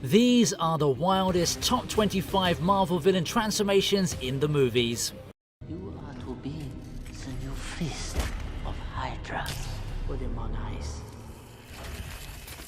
These are the wildest top 25 Marvel villain transformations in the movies. You are to be the new fist of Hydra. Put him on ice.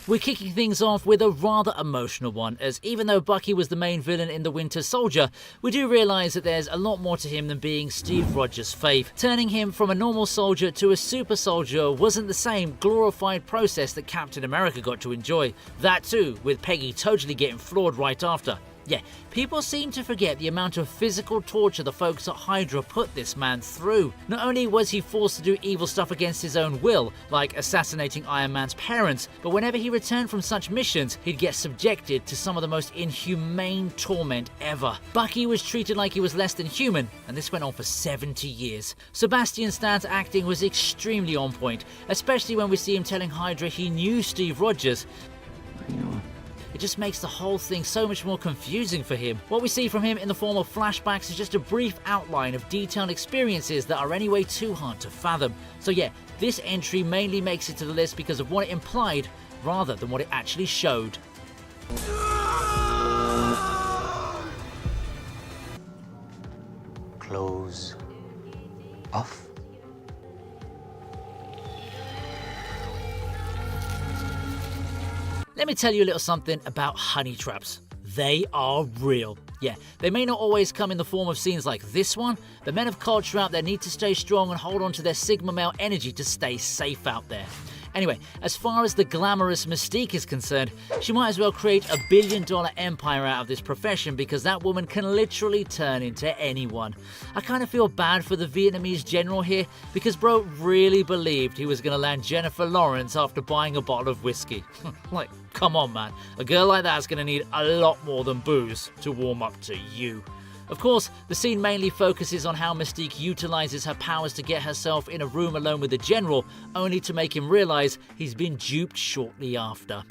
We're kicking things off with a rather emotional one, as even though Bucky was the main villain in The Winter Soldier, we do realise that there's a lot more to him than being Steve Rogers' fave. Turning him from a normal soldier to a super soldier wasn't the same glorified process that Captain America got to enjoy. That too, with Peggy totally getting floored right after. Yeah, people seem to forget the amount of physical torture the folks at Hydra put this man through. Not only was he forced to do evil stuff against his own will, like assassinating Iron Man's parents, but whenever he returned from such missions, he'd get subjected to some of the most inhumane torment ever. Bucky was treated like he was less than human, and this went on for 70 years. Sebastian Stan's acting was extremely on point, especially when we see him telling Hydra he knew Steve Rogers. It just makes the whole thing so much more confusing for him. What we see from him in the form of flashbacks is just a brief outline of detailed experiences that are anyway too hard to fathom. So yeah, this entry mainly makes it to the list because of what it implied rather than what it actually showed. Close off. Let me tell you a little something about honey traps. They are real. Yeah, they may not always come in the form of scenes like this one, but men of culture out there need to stay strong and hold on to their Sigma male energy to stay safe out there. Anyway, as far as the glamorous Mystique is concerned, she might as well create a billion-dollar empire out of this profession because that woman can literally turn into anyone. I kind of feel bad for the Vietnamese general here because bro really believed he was going to land Jennifer Lawrence after buying a bottle of whiskey. Like, come on man, a girl like that's going to need a lot more than booze to warm up to you. Of course, the scene mainly focuses on how Mystique utilizes her powers to get herself in a room alone with the General, only to make him realize he's been duped shortly after.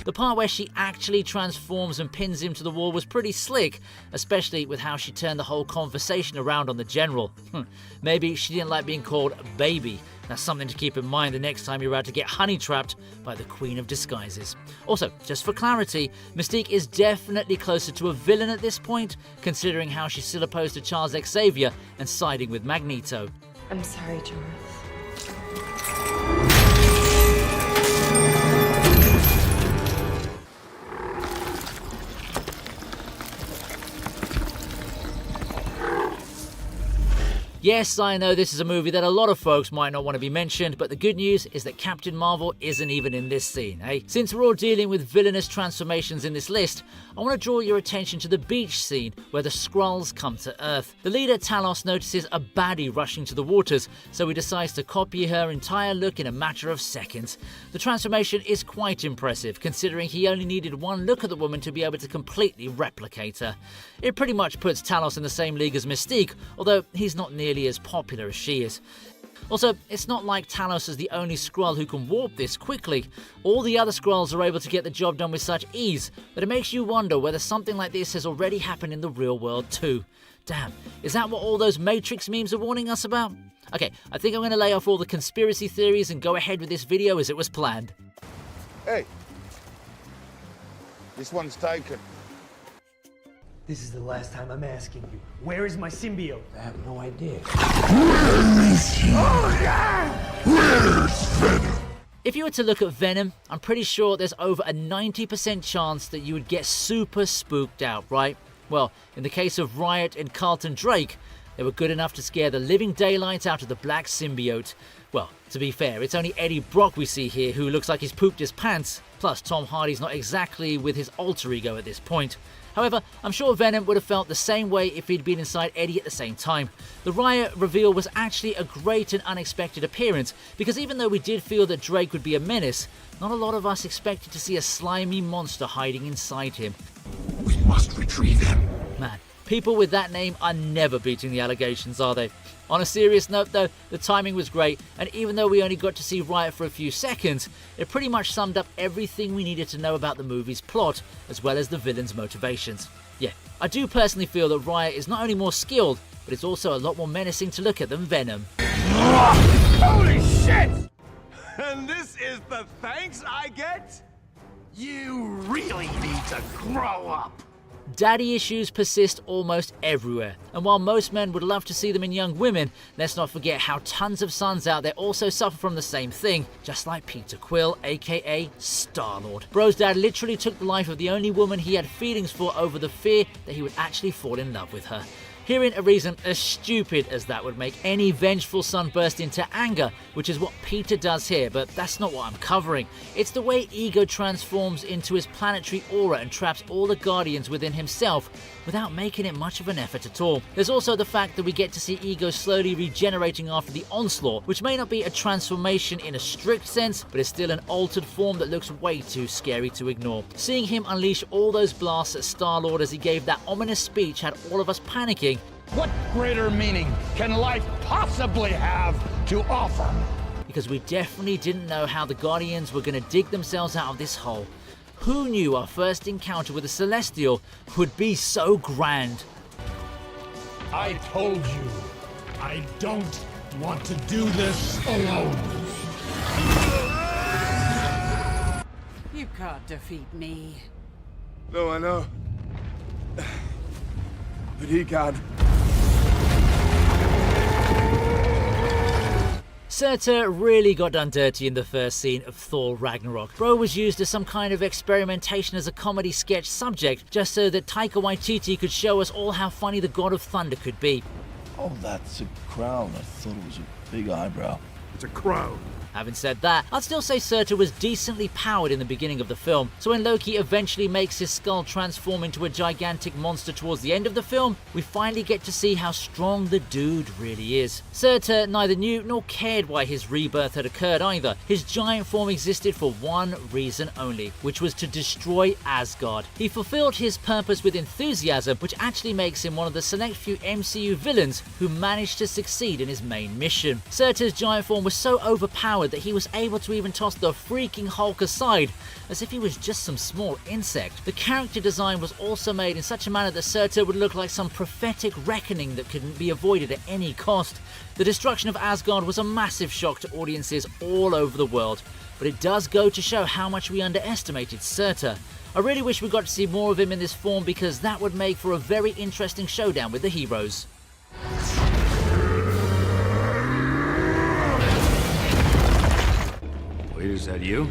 The part where she actually transforms and pins him to the wall was pretty slick, especially with how she turned the whole conversation around on the General. Maybe she didn't like being called baby. That's something to keep in mind the next time you're about to get honey trapped by the Queen of Disguises. Also, just for clarity, Mystique is definitely closer to a villain at this point, considering how she's still opposed to Charles Xavier and siding with Magneto. I'm sorry, Jorah. Yes, I know this is a movie that a lot of folks might not want to be mentioned, but the good news is that Captain Marvel isn't even in this scene, eh? Since we're all dealing with villainous transformations in this list, I want to draw your attention to the beach scene where the Skrulls come to Earth. The leader, Talos, notices a baddie rushing to the waters, so he decides to copy her entire look in a matter of seconds. The transformation is quite impressive, considering he only needed one look at the woman to be able to completely replicate her. It pretty much puts Talos in the same league as Mystique, although he's not nearly as popular as she is. Also, it's not like Talos is the only Skrull who can warp this quickly. All the other Skrulls are able to get the job done with such ease that it makes you wonder whether something like this has already happened in the real world too. Damn, is that what all those Matrix memes are warning us about? Okay, I think I'm going to lay off all the conspiracy theories and go ahead with this video as it was planned. Hey, this one's taken. This is the last time I'm asking you. Where is my symbiote? I have no idea. If you were to look at Venom, I'm pretty sure there's over a 90% chance that you would get super spooked out, right? Well, in the case of Riot and Carlton Drake, they were good enough to scare the living daylights out of the black symbiote. Well, to be fair, it's only Eddie Brock we see here who looks like he's pooped his pants, plus Tom Hardy's not exactly with his alter ego at this point. However, I'm sure Venom would have felt the same way if he'd been inside Eddie at the same time. The Riot reveal was actually a great and unexpected appearance, because even though we did feel that Drake would be a menace, not a lot of us expected to see a slimy monster hiding inside him. We must retrieve him. Man, people with that name are never beating the allegations, are they? On a serious note though, the timing was great, and even though we only got to see Riot for a few seconds, it pretty much summed up everything we needed to know about the movie's plot, as well as the villain's motivations. Yeah, I do personally feel that Riot is not only more skilled, but it's also a lot more menacing to look at than Venom. Holy shit! And this is the thanks I get? You really need to grow up. Daddy issues persist almost everywhere, and while most men would love to see them in young women, let's not forget how tons of sons out there also suffer from the same thing, just like Peter Quill, aka Star-Lord. Bro's dad literally took the life of the only woman he had feelings for over the fear that he would actually fall in love with her. Hearing a reason as stupid as that would make any vengeful son burst into anger, which is what Peter does here, but that's not what I'm covering. It's the way Ego transforms into his planetary aura and traps all the Guardians within himself without making it much of an effort at all. There's also the fact that we get to see Ego slowly regenerating after the onslaught, which may not be a transformation in a strict sense, but is still an altered form that looks way too scary to ignore. Seeing him unleash all those blasts at Star-Lord as he gave that ominous speech had all of us panicking. What greater meaning can life possibly have to offer? Because we definitely didn't know how the Guardians were going to dig themselves out of this hole. Who knew our first encounter with a Celestial would be so grand? I told you, I don't want to do this alone. You can't defeat me. No, I know. But he can. Surtur really got done dirty in the first scene of Thor Ragnarok. Bro was used as some kind of experimentation as a comedy sketch subject, just so that Taika Waititi could show us all how funny the God of Thunder could be. Oh, that's a crown. I thought it was a big eyebrow. It's a crown. Having said that, I'd still say Surtur was decently powered in the beginning of the film, so when Loki eventually makes his skull transform into a gigantic monster towards the end of the film, we finally get to see how strong the dude really is. Surtur neither knew nor cared why his rebirth had occurred either. His giant form existed for one reason only, which was to destroy Asgard. He fulfilled his purpose with enthusiasm, which actually makes him one of the select few MCU villains who managed to succeed in his main mission. Surtur's giant form was so overpowered that he was able to even toss the freaking Hulk aside, as if he was just some small insect. The character design was also made in such a manner that Surtur would look like some prophetic reckoning that couldn't be avoided at any cost. The destruction of Asgard was a massive shock to audiences all over the world, but it does go to show how much we underestimated Surtur. I really wish we got to see more of him in this form, because that would make for a very interesting showdown with the heroes. Wait, is that you?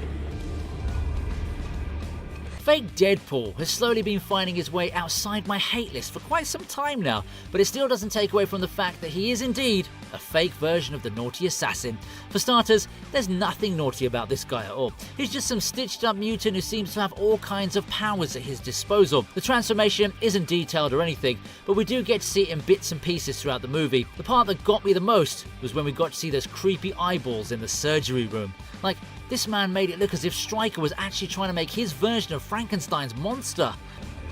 Fake Deadpool has slowly been finding his way outside my hate list for quite some time now, but it still doesn't take away from the fact that he is indeed a fake version of the naughty assassin. For starters, there's nothing naughty about this guy at all. He's just some stitched up mutant who seems to have all kinds of powers at his disposal. The transformation isn't detailed or anything, but we do get to see it in bits and pieces throughout the movie. The part that got me the most was when we got to see those creepy eyeballs in the surgery room. Like, this man made it look as if Stryker was actually trying to make his version of Frankenstein's monster.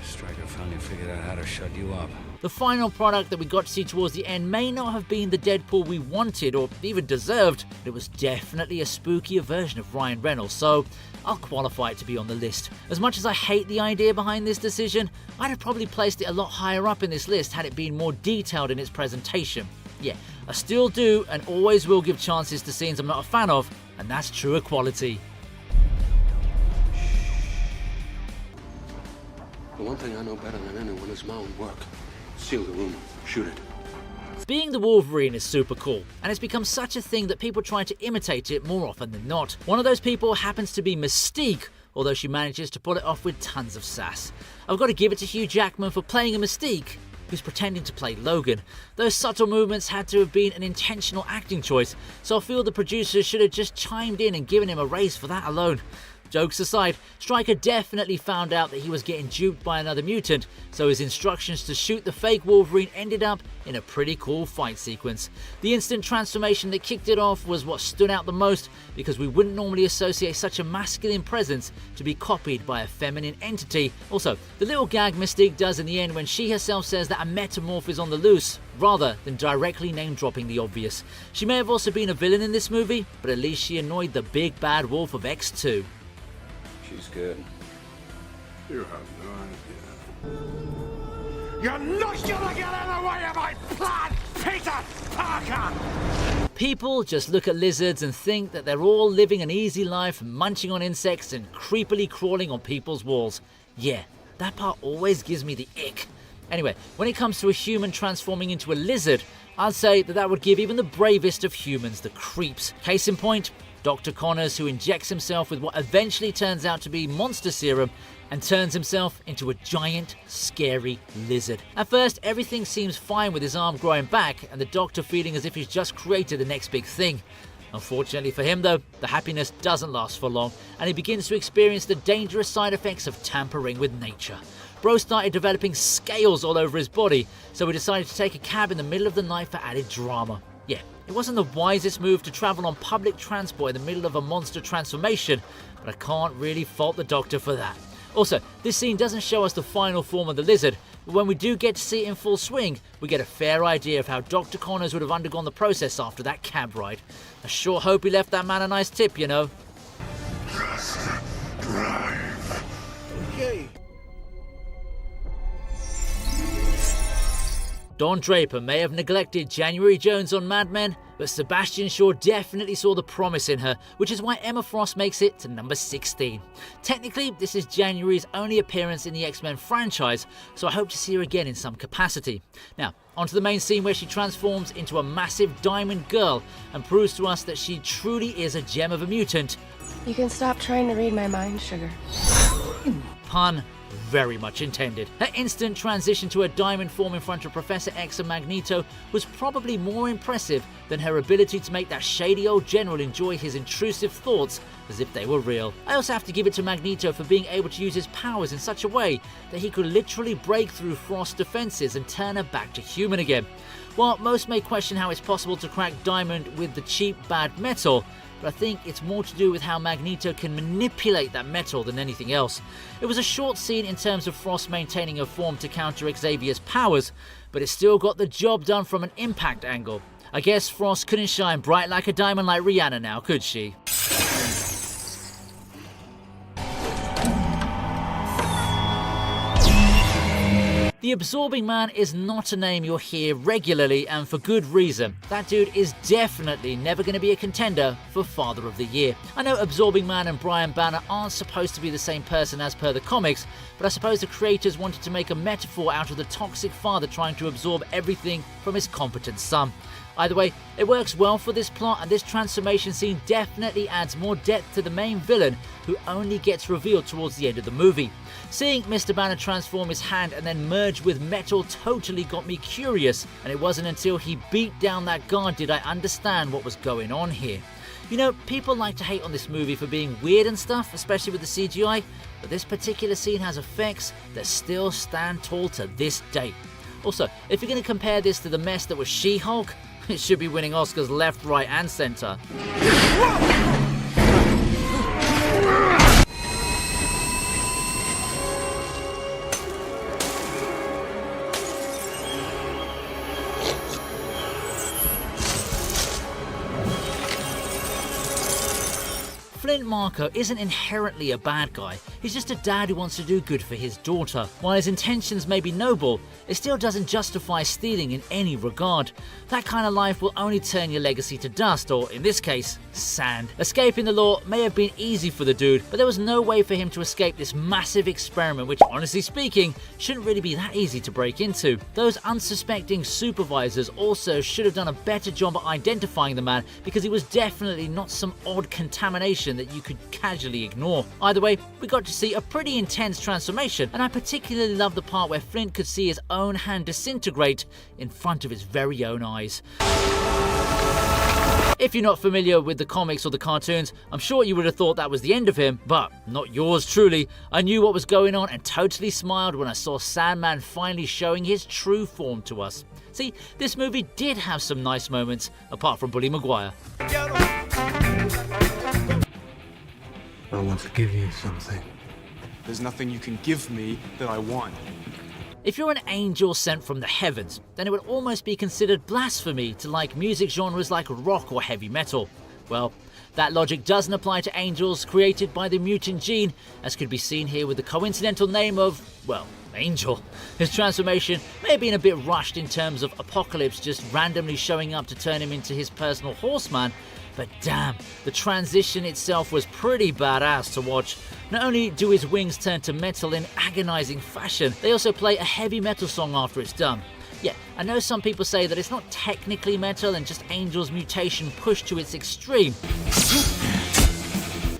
Stryker finally figured out how to shut you up. The final product that we got to see towards the end may not have been the Deadpool we wanted or even deserved, but it was definitely a spookier version of Ryan Reynolds, so I'll qualify it to be on the list. As much as I hate the idea behind this decision, I'd have probably placed it a lot higher up in this list had it been more detailed in its presentation. Yeah, I still do and always will give chances to scenes I'm not a fan of, and that's true equality. The one thing I know better than anyone is my own work. Seal the room. Shoot it. Being the Wolverine is super cool, and it's become such a thing that people try to imitate it more often than not. One of those people happens to be Mystique, although she manages to pull it off with tons of sass. I've got to give it to Hugh Jackman for playing a Mystique who's pretending to play Logan. Those subtle movements had to have been an intentional acting choice, so I feel the producers should have just chimed in and given him a raise for that alone. Jokes aside, Stryker definitely found out that he was getting duped by another mutant, so his instructions to shoot the fake Wolverine ended up in a pretty cool fight sequence. The instant transformation that kicked it off was what stood out the most, because we wouldn't normally associate such a masculine presence to be copied by a feminine entity. Also, the little gag Mystique does in the end when she herself says that a metamorph is on the loose, rather than directly name-dropping the obvious. She may have also been a villain in this movie, but at least she annoyed the big bad wolf of X2. She's good. You have no idea. You're not gonna get in the way of my plan, Peter Parker! People just look at lizards and think that they're all living an easy life, munching on insects and creepily crawling on people's walls. Yeah, that part always gives me the ick. Anyway, when it comes to a human transforming into a lizard, I'd say that would give even the bravest of humans the creeps. Case in point, Dr. Connors, who injects himself with what eventually turns out to be monster serum and turns himself into a giant, scary lizard. At first, everything seems fine with his arm growing back and the doctor feeling as if he's just created the next big thing. Unfortunately for him though, the happiness doesn't last for long and he begins to experience the dangerous side effects of tampering with nature. Bro started developing scales all over his body, so he decided to take a cab in the middle of the night for added drama. Yeah, it wasn't the wisest move to travel on public transport in the middle of a monster transformation, but I can't really fault the doctor for that. Also, this scene doesn't show us the final form of the lizard, but when we do get to see it in full swing, we get a fair idea of how Dr. Connors would have undergone the process after that cab ride. I sure hope he left that man a nice tip, you know. Just drive. Okay. Don Draper may have neglected January Jones on Mad Men, but Sebastian Shaw definitely saw the promise in her, which is why Emma Frost makes it to number 16. Technically, this is January's only appearance in the X-Men franchise, so I hope to see her again in some capacity. Now, onto the main scene where she transforms into a massive diamond girl and proves to us that she truly is a gem of a mutant. You can stop trying to read my mind, sugar. Pun very much intended. Her instant transition to a diamond form in front of Professor X and Magneto was probably more impressive than her ability to make that shady old general enjoy his intrusive thoughts as if they were real. I also have to give it to Magneto for being able to use his powers in such a way that he could literally break through Frost's defenses and turn her back to human again. While most may question how it's possible to crack diamond with the cheap bad metal, but I think it's more to do with how Magneto can manipulate that metal than anything else. It was a short scene in terms of Frost maintaining her form to counter Xavier's powers, but it still got the job done from an impact angle. I guess Frost couldn't shine bright like a diamond like Rihanna now, could she? The Absorbing Man is not a name you'll hear regularly, and for good reason. That dude is definitely never going to be a contender for Father of the Year. I know Absorbing Man and Brian Banner aren't supposed to be the same person as per the comics, but I suppose the creators wanted to make a metaphor out of the toxic father trying to absorb everything from his competent son. Either way, it works well for this plot, and this transformation scene definitely adds more depth to the main villain, who only gets revealed towards the end of the movie. Seeing Mr. Banner transform his hand and then merge with metal totally got me curious, and it wasn't until he beat down that guard did I understand what was going on here. You know, people like to hate on this movie for being weird and stuff, especially with the CGI, but this particular scene has effects that still stand tall to this day. Also, if you're going to compare this to the mess that was She-Hulk, it should be winning Oscars left, right and centre. Flint Marko isn't inherently a bad guy, he's just a dad who wants to do good for his daughter. While his intentions may be noble, it still doesn't justify stealing in any regard. That kind of life will only turn your legacy to dust, or in this case, sand. Escaping the law may have been easy for the dude, but there was no way for him to escape this massive experiment which, honestly speaking, shouldn't really be that easy to break into. Those unsuspecting supervisors also should have done a better job at identifying the man, because he was definitely not some odd contamination that you could casually ignore. Either way, we got to see a pretty intense transformation, and I particularly love the part where Flint could see his own hand disintegrate in front of his very own eyes. If you're not familiar with the comics or the cartoons, I'm sure you would have thought that was the end of him, but not yours truly. I knew what was going on and totally smiled when I saw Sandman finally showing his true form to us. See, this movie did have some nice moments, apart from Bully Maguire. I want to give you something. There's nothing you can give me that I want. If you're an angel sent from the heavens, then it would almost be considered blasphemy to like music genres like rock or heavy metal. Well, that logic doesn't apply to angels created by the mutant gene, as could be seen here with the coincidental name of, well, Angel. His transformation may have been a bit rushed in terms of Apocalypse just randomly showing up to turn him into his personal horseman, but damn, the transition itself was pretty badass to watch. Not only do his wings turn to metal in agonizing fashion, they also play a heavy metal song after it's done. Yeah, I know some people say that it's not technically metal and just Angel's mutation pushed to its extreme,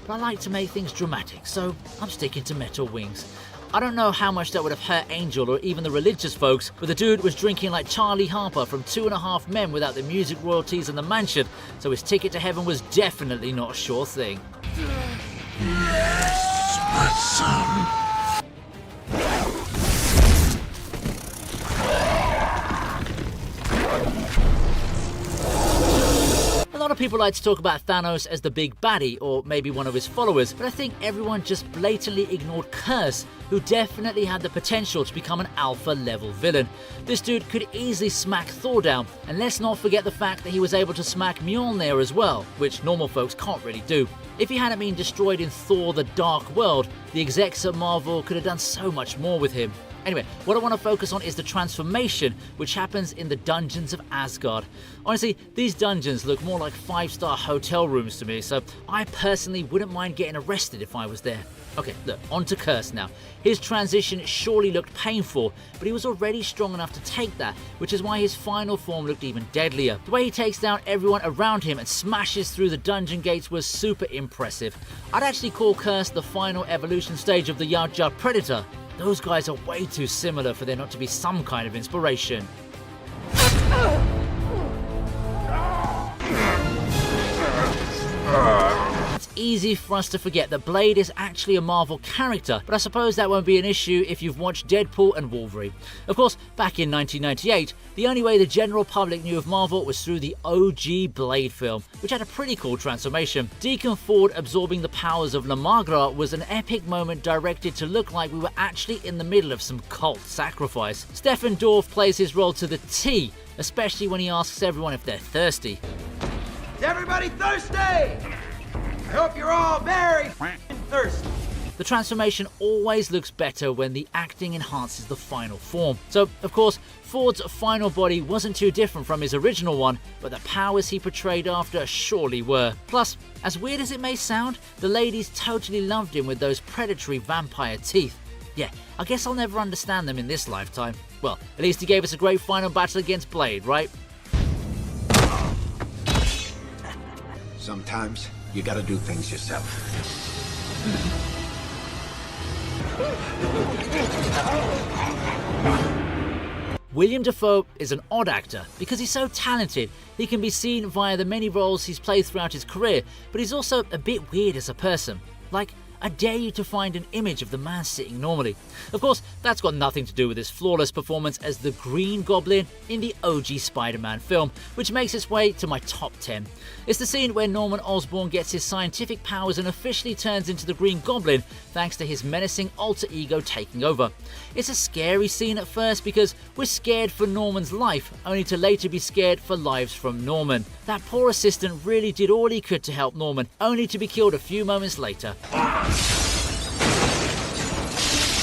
but I like to make things dramatic, so I'm sticking to metal wings. I don't know how much that would have hurt Angel or even the religious folks, but the dude was drinking like Charlie Harper from 2.5 Men without the music royalties and the mansion, so his ticket to heaven was definitely not a sure thing. Yes, my son. A lot of people like to talk about Thanos as the big baddie, or maybe one of his followers, but I think everyone just blatantly ignored Curse, who definitely had the potential to become an alpha level villain. This dude could easily smack Thor down, and let's not forget the fact that he was able to smack Mjolnir as well, which normal folks can't really do. If he hadn't been destroyed in Thor: The Dark World, the execs at Marvel could have done so much more with him. Anyway, what I want to focus on is the transformation, which happens in the dungeons of Asgard. Honestly, these dungeons look more like 5-star hotel rooms to me, so I personally wouldn't mind getting arrested if I was there. Okay, look, on to Curse now. His transition surely looked painful, but he was already strong enough to take that, which is why his final form looked even deadlier. The way he takes down everyone around him and smashes through the dungeon gates was super impressive. I'd actually call Curse the final evolution stage of the Yard Predator. Those guys are way too similar for there not to be some kind of inspiration. It's easy for us to forget that Blade is actually a Marvel character, but I suppose that won't be an issue if you've watched Deadpool and Wolverine. Of course, back in 1998, the only way the general public knew of Marvel was through the OG Blade film, which had a pretty cool transformation. Deacon Ford absorbing the powers of La Magra was an epic moment directed to look like we were actually in the middle of some cult sacrifice. Stephen Dorff plays his role to the T, especially when he asks everyone if they're thirsty. Is everybody thirsty? I hope you're all very thirsty. The transformation always looks better when the acting enhances the final form. So, of course, Ford's final body wasn't too different from his original one, but the powers he portrayed after surely were. Plus, as weird as it may sound, the ladies totally loved him with those predatory vampire teeth. Yeah, I guess I'll never understand them in this lifetime. Well, at least he gave us a great final battle against Blade, right? Sometimes you gotta do things yourself. William Dafoe is an odd actor because he's so talented. He can be seen via the many roles he's played throughout his career, but he's also a bit weird as a person. Like, I dare you to find an image of the man sitting normally. Of course, that's got nothing to do with his flawless performance as the Green Goblin in the OG Spider-Man film, which makes its way to my top 10. It's the scene where Norman Osborn gets his scientific powers and officially turns into the Green Goblin thanks to his menacing alter ego taking over. It's a scary scene at first because we're scared for Norman's life, only to later be scared for lives from Norman. That poor assistant really did all he could to help Norman, only to be killed a few moments later.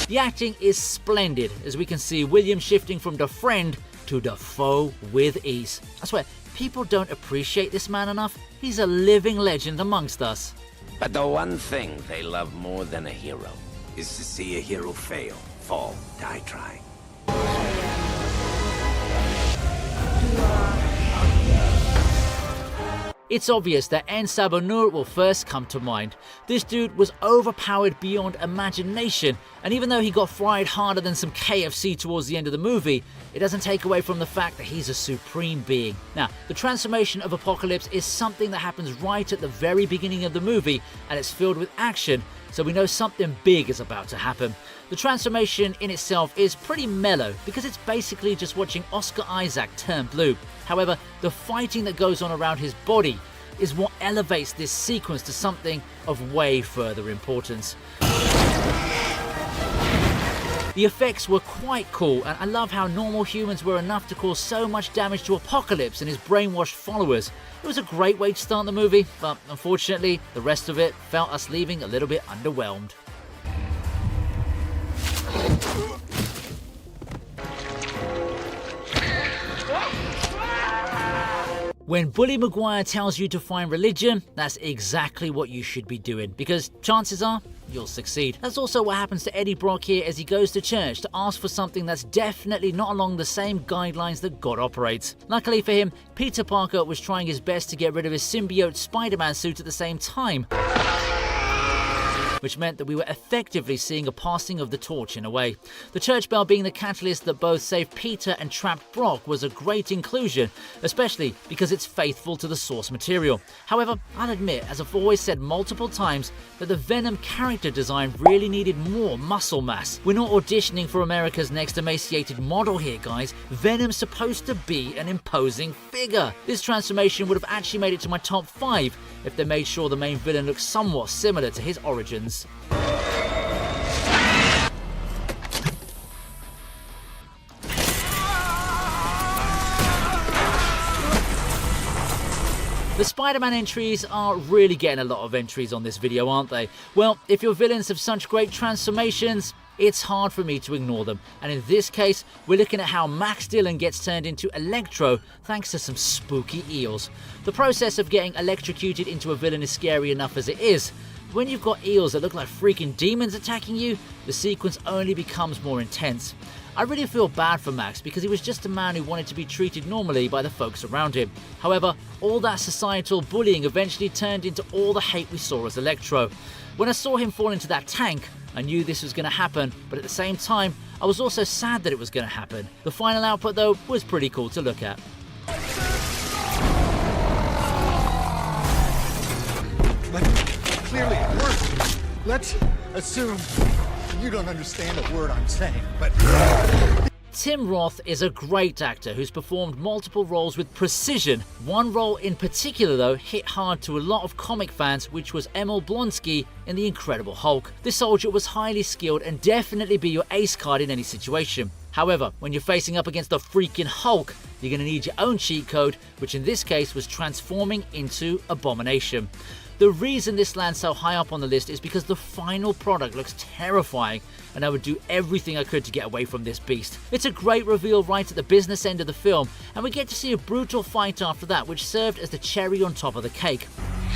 The acting is splendid, as we can see William shifting from the friend to the foe with ease. I swear, people don't appreciate this man enough. He's a living legend amongst us. But the one thing they love more than a hero is to see a hero fail, fall, die trying. It's obvious that En Sabah Nur will first come to mind. This dude was overpowered beyond imagination, and even though he got fried harder than some KFC towards the end of the movie, it doesn't take away from the fact that he's a supreme being. Now, the transformation of Apocalypse is something that happens right at the very beginning of the movie, and it's filled with action, so we know something big is about to happen. The transformation in itself is pretty mellow because it's basically just watching Oscar Isaac turn blue. However, the fighting that goes on around his body is what elevates this sequence to something of way further importance. The effects were quite cool, and I love how normal humans were enough to cause so much damage to Apocalypse and his brainwashed followers. It was a great way to start the movie, but unfortunately, the rest of it felt us leaving a little bit underwhelmed. When Bully Maguire tells you to find religion, that's exactly what you should be doing, because chances are you'll succeed. That's also what happens to Eddie Brock here as he goes to church to ask for something that's definitely not along the same guidelines that God operates. Luckily for him, Peter Parker was trying his best to get rid of his symbiote Spider-Man suit at the same time, which meant that we were effectively seeing a passing of the torch in a way. The church bell being the catalyst that both saved Peter and trapped Brock was a great inclusion, especially because it's faithful to the source material. However, I'll admit, as I've always said multiple times, that the Venom character design really needed more muscle mass. We're not auditioning for America's Next Emaciated Model here, guys. Venom's supposed to be an imposing figure. This transformation would have actually made it to my top 5 if they made sure the main villain looked somewhat similar to his origins. The Spider-Man entries are really getting a lot of entries on this video, aren't they? Well, if your villains have such great transformations, it's hard for me to ignore them. And in this case, we're looking at how Max Dillon gets turned into Electro thanks to some spooky eels. The process of getting electrocuted into a villain is scary enough as it is. When you've got eels that look like freaking demons attacking you, the sequence only becomes more intense. I really feel bad for Max because he was just a man who wanted to be treated normally by the folks around him. However, all that societal bullying eventually turned into all the hate we saw as Electro. When I saw him fall into that tank, I knew this was going to happen, but at the same time, I was also sad that it was going to happen. The final output, though, was pretty cool to look at. Clearly it works. Let's assume you don't understand a word I'm saying, but... Tim Roth is a great actor who's performed multiple roles with precision. One role in particular, though, hit hard to a lot of comic fans, which was Emil Blonsky in The Incredible Hulk. This soldier was highly skilled and definitely be your ace card in any situation. However, when you're facing up against the freaking Hulk, you're going to need your own cheat code, which in this case was transforming into Abomination. The reason this lands so high up on the list is because the final product looks terrifying, and I would do everything I could to get away from this beast. It's a great reveal right at the business end of the film, and we get to see a brutal fight after that, which served as the cherry on top of the cake.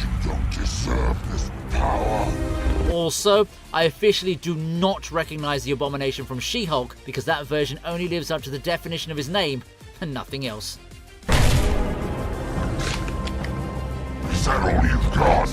You don't deserve this power. Also, I officially do not recognize the Abomination from She-Hulk, because that version only lives up to the definition of his name and nothing else. Is that all you've got?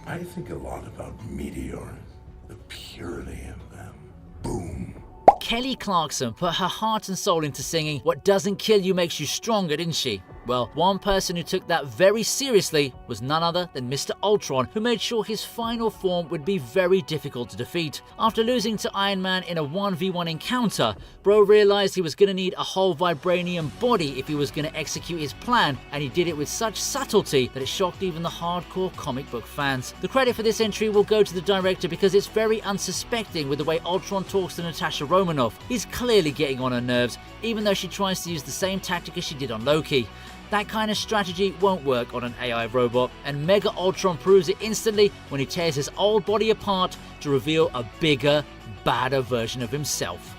I think a lot about meteors, the purity of them. Boom. Kelly Clarkson put her heart and soul into singing "What doesn't kill you makes you stronger," didn't she? Well, one person who took that very seriously was none other than Mr. Ultron, who made sure his final form would be very difficult to defeat. After losing to Iron Man in a 1v1 encounter, Bro realized he was going to need a whole vibranium body if he was going to execute his plan, and he did it with such subtlety that it shocked even the hardcore comic book fans. The credit for this entry will go to the director because it's very unsuspecting with the way Ultron talks to Natasha Romanoff. He's clearly getting on her nerves, even though she tries to use the same tactic as she did on Loki. That kind of strategy won't work on an AI robot, and Mega Ultron proves it instantly when he tears his old body apart to reveal a bigger, badder version of himself.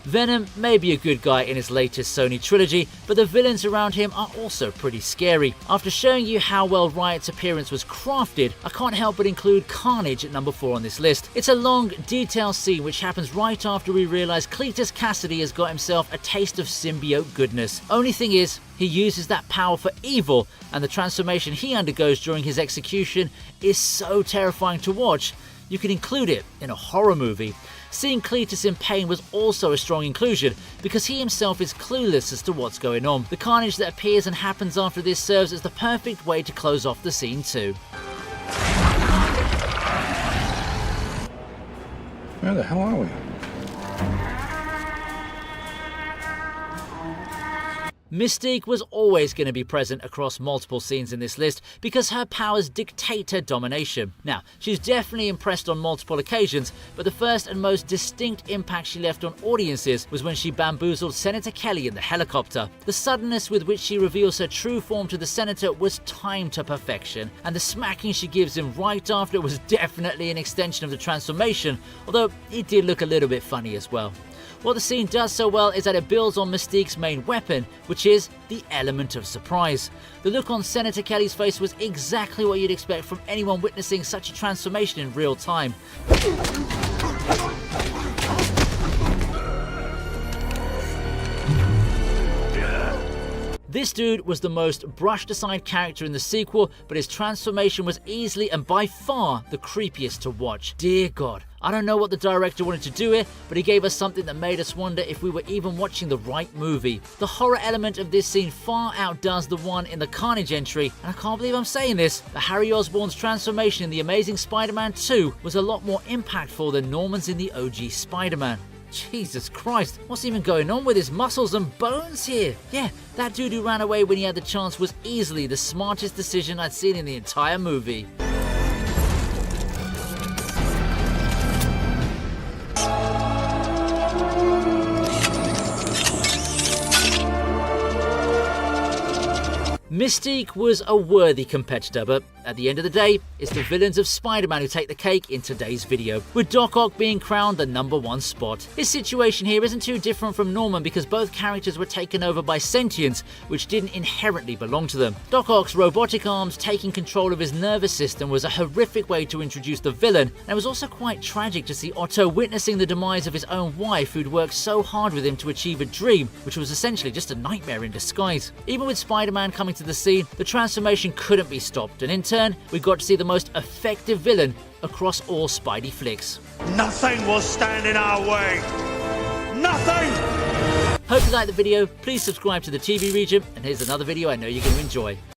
Venom may be a good guy in his latest Sony trilogy, but the villains around him are also pretty scary. After showing you how well Riot's appearance was crafted, I can't help but include Carnage at number 4 on this list. It's a long, detailed scene which happens right after we realise Cletus Cassidy has got himself a taste of symbiote goodness. Only thing is, he uses that power for evil, and the transformation he undergoes during his execution is so terrifying to watch, you could include it in a horror movie. Seeing Cletus in pain was also a strong inclusion, because he himself is clueless as to what's going on. The carnage that appears and happens after this serves as the perfect way to close off the scene too. Where the hell are we? Mystique was always going to be present across multiple scenes in this list because her powers dictate her domination. Now, she's definitely impressed on multiple occasions, but the first and most distinct impact she left on audiences was when she bamboozled Senator Kelly in the helicopter. The suddenness with which she reveals her true form to the senator was timed to perfection, and the smacking she gives him right after was definitely an extension of the transformation, although it did look a little bit funny as well. What the scene does so well is that it builds on Mystique's main weapon, which is the element of surprise. The look on Senator Kelly's face was exactly what you'd expect from anyone witnessing such a transformation in real time. This dude was the most brushed aside character in the sequel, but his transformation was easily and by far the creepiest to watch. Dear God, I don't know what the director wanted to do here, but he gave us something that made us wonder if we were even watching the right movie. The horror element of this scene far outdoes the one in the Carnage entry, and I can't believe I'm saying this, but Harry Osborn's transformation in The Amazing Spider-Man 2 was a lot more impactful than Norman's in the OG Spider-Man. Jesus Christ, what's even going on with his muscles and bones here? Yeah, that dude who ran away when he had the chance was easily the smartest decision I'd seen in the entire movie. Mystique was a worthy competitor, but at the end of the day, it's the villains of Spider-Man who take the cake in today's video, with Doc Ock being crowned the #1 spot. His situation here isn't too different from Norman because both characters were taken over by sentience, which didn't inherently belong to them. Doc Ock's robotic arms taking control of his nervous system was a horrific way to introduce the villain, and it was also quite tragic to see Otto witnessing the demise of his own wife who'd worked so hard with him to achieve a dream, which was essentially just a nightmare in disguise. Even with Spider-Man coming to the scene, the transformation couldn't be stopped, and in turn, we got to see the most effective villain across all Spidey flicks. Nothing will stand in our way! Nothing! Hope you liked the video, please subscribe to the TV region, and here's another video I know you're going to enjoy.